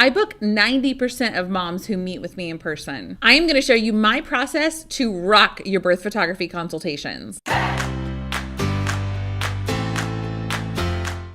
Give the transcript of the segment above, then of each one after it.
I book 90% of moms who meet with me in person. I am going to show you my process to rock your birth photography consultations.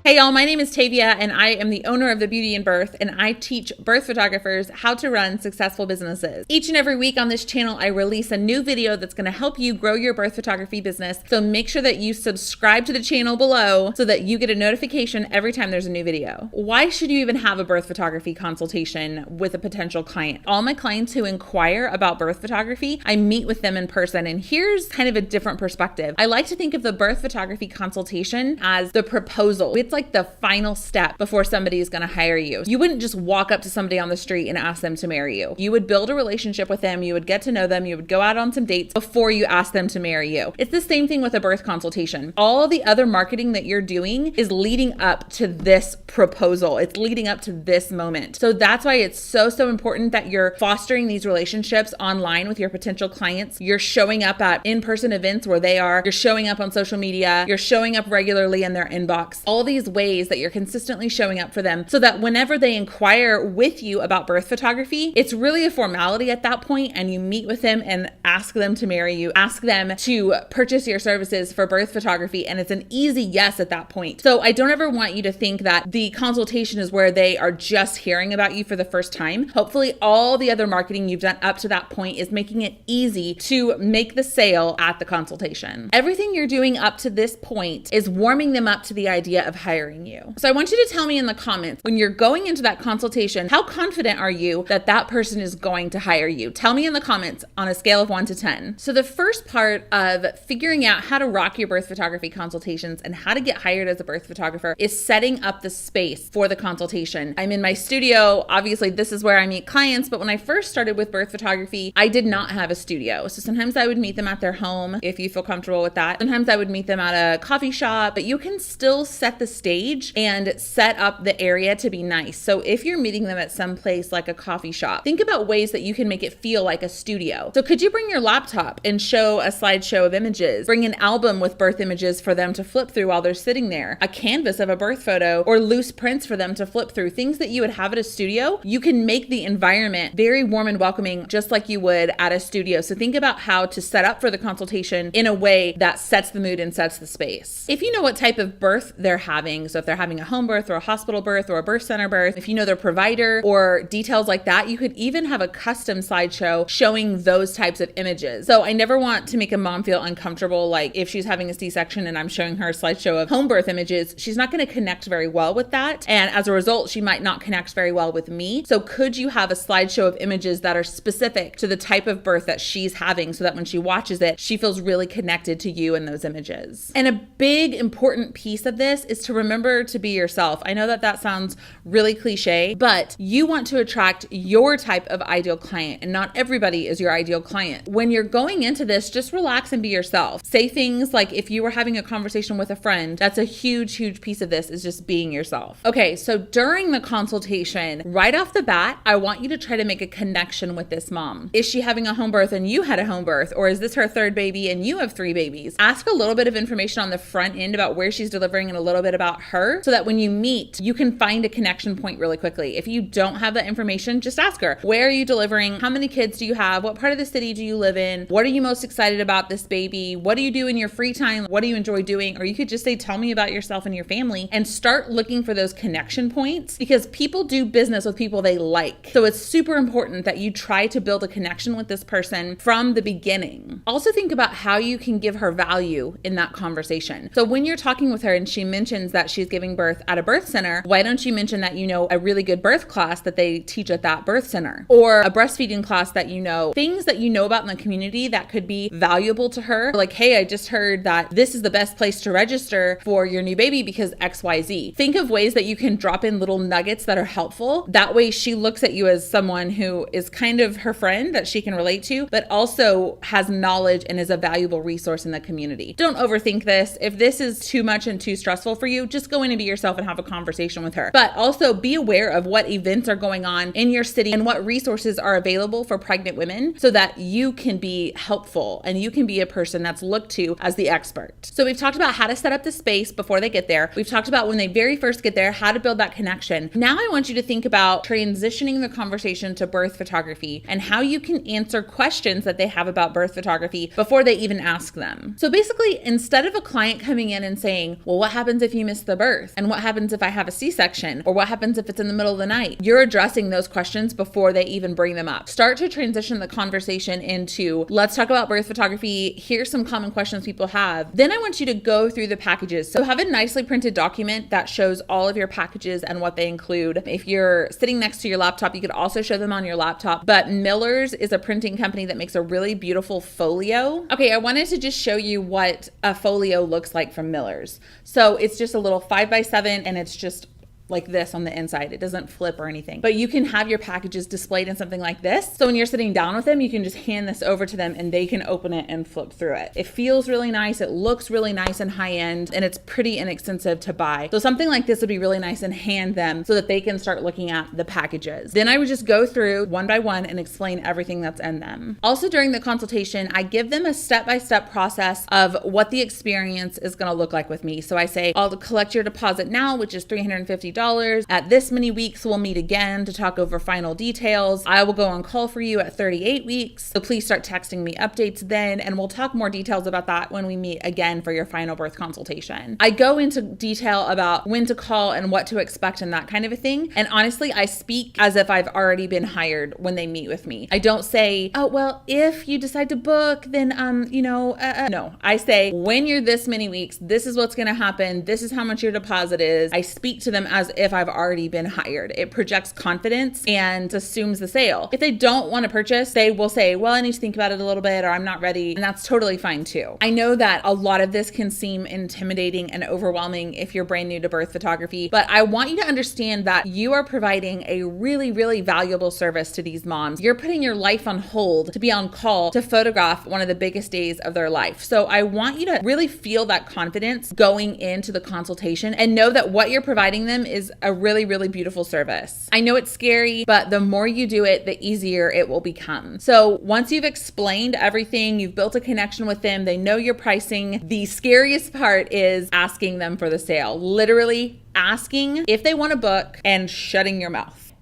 Hey y'all, my name is Tavia and I am the owner of The Beauty in Birth, and I teach birth photographers how to run successful businesses. Each and every week on this channel, I release a new video that's going to help you grow your birth photography business. So make sure that you subscribe to the channel below so that you get a notification every time there's a new video. Why should you even have a birth photography consultation with a potential client? All my clients who inquire about birth photography, I meet with them in person, and here's kind of a different perspective. I like to think of the birth photography consultation as the proposal. It's like the final step before somebody is going to hire you. You wouldn't just walk up to somebody on the street and ask them to marry you. You would build a relationship with them. You would get to know them. You would go out on some dates before you ask them to marry you. It's the same thing with a birth consultation. All the other marketing that you're doing is leading up to this proposal. It's leading up to this moment. So that's why it's so important that you're fostering these relationships online with your potential clients. You're showing up at in-person events where they are. You're showing up on social media. You're showing up regularly in their inbox. All these ways that you're consistently showing up for them so that whenever they inquire with you about birth photography, it's really a formality at that point, and you meet with them and ask them to marry you, ask them to purchase your services for birth photography, and it's an easy yes at that point. So I don't ever want you to think that the consultation is where they are just hearing about you for the first time. Hopefully all the other marketing you've done up to that point is making it easy to make the sale at the consultation. Everything you're doing up to this point is warming them up to the idea of hiring you. So I want you to tell me in the comments, when you're going into that consultation, how confident are you that that person is going to hire you? Tell me in the comments on a scale of 1 to 10. So the first part of figuring out how to rock your birth photography consultations and how to get hired as a birth photographer is setting up the space for the consultation. I'm in my studio. Obviously, this is where I meet clients, but when I first started with birth photography, I did not have a studio. So sometimes I would meet them at their home if you feel comfortable with that. Sometimes I would meet them at a coffee shop, but you can still set the stage and set up the area to be nice. So if you're meeting them at some place like a coffee shop, think about ways that you can make it feel like a studio. So could you bring your laptop and show a slideshow of images? Bring an album with birth images for them to flip through while they're sitting there, a canvas of a birth photo, or loose prints for them to flip through. Things that you would have at a studio, you can make the environment very warm and welcoming, just like you would at a studio. So think about how to set up for the consultation in a way that sets the mood and sets the space. If you know what type of birth they're having, so if they're having a home birth or a hospital birth or a birth center birth, if you know their provider or details like that, you could even have a custom slideshow showing those types of images. So I never want to make a mom feel uncomfortable, like if she's having a C-section and I'm showing her a slideshow of home birth images, she's not going to connect very well with that. And as a result, she might not connect very well with me. So could you have a slideshow of images that are specific to the type of birth that she's having so that when she watches it, she feels really connected to you in those images? And a big important piece of this is to remember to be yourself. I know that that sounds really cliche, but you want to attract your type of ideal client, and not everybody is your ideal client. When you're going into this, just relax and be yourself. Say things like if you were having a conversation with a friend. That's a huge piece of this, is just being yourself. Okay, so during the consultation, right off the bat, I want you to try to make a connection with this mom. Is she having a home birth and you had a home birth? Or is this her third baby and you have 3 babies? Ask a little bit of information on the front end about where she's delivering and a little bit about her, so that when you meet, you can find a connection point really quickly. If you don't have that information, just ask her, where are you delivering? How many kids do you have? What part of the city do you live in? What are you most excited about this baby? What do you do in your free time? What do you enjoy doing? Or you could just say, tell me about yourself and your family, and start looking for those connection points, because people do business with people they like. So it's super important that you try to build a connection with this person from the beginning. Also think about how you can give her value in that conversation. So when you're talking with her and she mentions that she's giving birth at a birth center, why don't you mention that you know a really good birth class that they teach at that birth center, or a breastfeeding class that you know, things that you know about in the community that could be valuable to her. Like, hey, I just heard that this is the best place to register for your new baby because XYZ. Think of ways that you can drop in little nuggets that are helpful. That way she looks at you as someone who is kind of her friend that she can relate to, but also has knowledge and is a valuable resource in the community. Don't overthink this. If this is too much and too stressful for you, you, just go in and be yourself and have a conversation with her. But also be aware of what events are going on in your city and what resources are available for pregnant women so that you can be helpful and you can be a person that's looked to as the expert. So we've talked about how to set up the space before they get there. We've talked about when they very first get there, how to build that connection. Now I want you to think about transitioning the conversation to birth photography and how you can answer questions that they have about birth photography before they even ask them. So basically, instead of a client coming in and saying, well, what happens if you miss the birth? And what happens if I have a C-section? Or what happens if it's in the middle of the night? You're addressing those questions before they even bring them up. Start to transition the conversation into, let's talk about birth photography. Here's some common questions people have. Then I want you to go through the packages. So have a nicely printed document that shows all of your packages and what they include. If you're sitting next to your laptop, you could also show them on your laptop. But Miller's is a printing company that makes a really beautiful folio. Okay, I wanted to just show you what a folio looks like from Miller's. So it's just a little 5x7 and it's just like this on the inside. It doesn't flip or anything, but you can have your packages displayed in something like this. So when you're sitting down with them, you can just hand this over to them and they can open it and flip through it. It feels really nice. It looks really nice and high end, and it's pretty inexpensive to buy. So something like this would be really nice and hand them so that they can start looking at the packages. Then I would just go through one by one and explain everything that's in them. Also during the consultation, I give them a step-by-step process of what the experience is going to look like with me. So I say, I'll collect your deposit now, which is $350. At this many weeks, we'll meet again to talk over final details. I will go on call for you at 38 weeks. So please start texting me updates then, and we'll talk more details about that when we meet again for your final birth consultation. I go into detail about when to call and what to expect and that kind of a thing. And honestly, I speak as if I've already been hired when they meet with me. I don't say, oh, well, if you decide to book, then, no. I say, when you're this many weeks, this is what's going to happen. This is how much your deposit is. I speak to them as if I've already been hired. It projects confidence and assumes the sale. If they don't want to purchase, they will say, well, I need to think about it a little bit, or I'm not ready. And that's totally fine too. I know that a lot of this can seem intimidating and overwhelming if you're brand new to birth photography, but I want you to understand that you are providing a really, really valuable service to these moms. You're putting your life on hold to be on call to photograph one of the biggest days of their life. So I want you to really feel that confidence going into the consultation and know that what you're providing them is a really, really beautiful service. I know it's scary, but the more you do it, the easier it will become. So once you've explained everything, you've built a connection with them, they know your pricing, the scariest part is asking them for the sale. Literally asking if they want to book and shutting your mouth.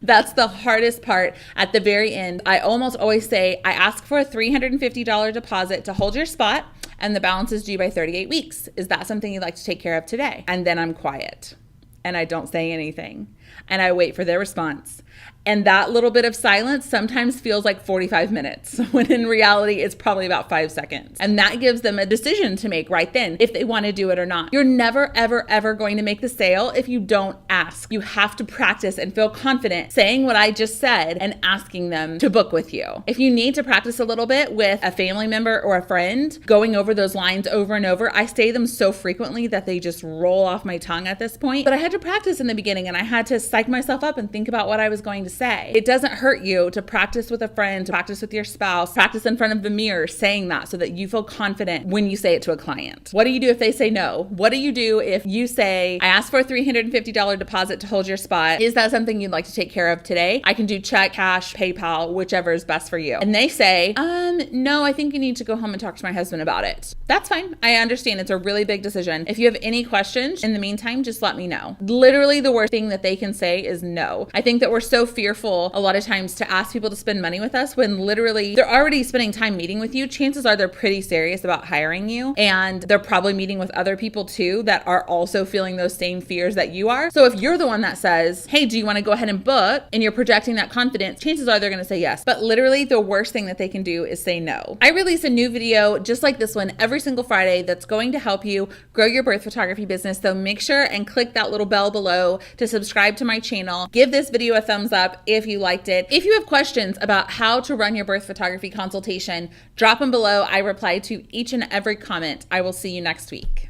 That's the hardest part at the very end. I almost always say, I ask for a $350 deposit to hold your spot, and the balance is due by 38 weeks. Is that something you'd like to take care of today? And then I'm quiet and I don't say anything and I wait for their response. And that little bit of silence sometimes feels like 45 minutes, when in reality, it's probably about 5 seconds. And that gives them a decision to make right then, if they want to do it or not. You're never, ever, ever going to make the sale if you don't ask. You have to practice and feel confident saying what I just said and asking them to book with you. If you need to practice a little bit with a family member or a friend, going over those lines over and over, I say them so frequently that they just roll off my tongue at this point. But I had to practice in the beginning and I had to psych myself up and think about what I was going to say. It doesn't hurt you to practice with a friend, to practice with your spouse, practice in front of the mirror saying that so that you feel confident when you say it to a client. What do you do if they say no? What do you do if you say, I asked for a $350 deposit to hold your spot. Is that something you'd like to take care of today? I can do check, cash, PayPal, whichever is best for you. And they say, no, I think you need to go home and talk to my husband about it. That's fine. I understand it's a really big decision. If you have any questions in the meantime, just let me know. Literally the worst thing that they can say is no. I think that we're so fearful a lot of times to ask people to spend money with us when literally they're already spending time meeting with you. Chances are they're pretty serious about hiring you, and they're probably meeting with other people too that are also feeling those same fears that you are. So if you're the one that says, hey, do you want to go ahead and book, and you're projecting that confidence, chances are they're going to say yes. But literally the worst thing that they can do is say no. I release a new video just like this one every single Friday that's going to help you grow your birth photography business. So make sure and click that little bell below to subscribe to my channel. Give this video a thumbs up if you liked it. If you have questions about how to run your birth photography consultation, drop them below. I reply to each and every comment. I will see you next week.